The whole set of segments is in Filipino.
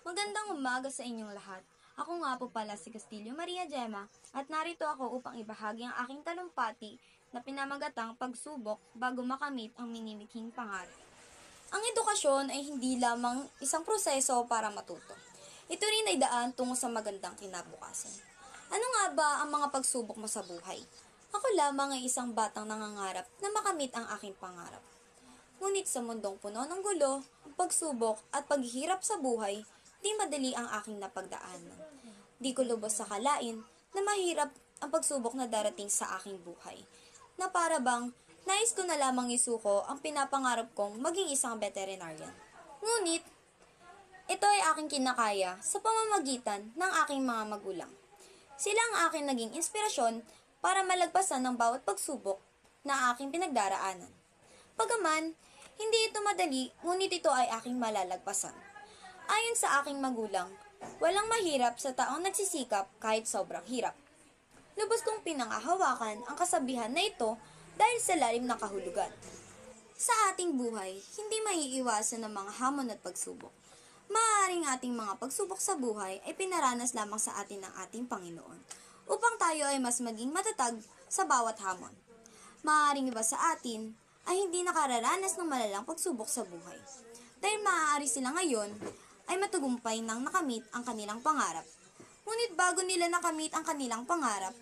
Magandang umaga sa inyong lahat. Ako nga po pala si Castillo Maria Gemma at narito ako upang ibahagi ang aking talumpati na pinamagatang pagsubok bago makamit ang minimiking pangarap. Ang edukasyon ay hindi lamang isang proseso para matuto. Ito rin ay daan tungo sa magandang kinabukasan. Ano nga ba ang mga pagsubok mo sa buhay? Ako lamang ay isang batang nangangarap na makamit ang aking pangarap. Ngunit sa mundong puno ng gulo, pagsubok at paghihirap sa buhay, di madali ang aking napagdaanan. Di ko lubos sa kalain na mahirap ang pagsubok na darating sa aking buhay. Na para bang, nais ko na lamang isuko ang pinapangarap kong maging isang veterinarian. Ngunit, ito ay aking kinakaya sa pamamagitan ng aking mga magulang. Sila ang aking naging inspirasyon para malagpasan ng bawat pagsubok na aking pinagdaraanan. Pagaman, hindi ito madali, ngunit ito ay aking malalagpasan. Ayon sa aking magulang, walang mahirap sa taong nagsisikap kahit sobrang hirap. Lubos kong pinangahawakan ang kasabihan na ito dahil sa lalim ng kahulugan. Sa ating buhay, hindi maiiwasan ng mga hamon at pagsubok. Maaaring ating mga pagsubok sa buhay ay pinaranas lamang sa atin ng ating Panginoon upang tayo ay mas maging matatag sa bawat hamon. Maaaring iba sa atin ay hindi nakararanas ng malalang pagsubok sa buhay. Dahil maaari sila ngayon ay matagumpay nang nakamit ang kanilang pangarap. Ngunit bago nila nakamit ang kanilang pangarap,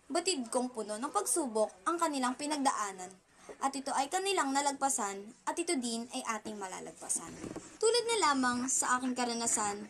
batid kong puno ng pagsubok ang kanilang pinagdaanan. At ito ay kanilang nalagpasan at ito din ay ating malalagpasan. Tulad na lamang sa aking karanasan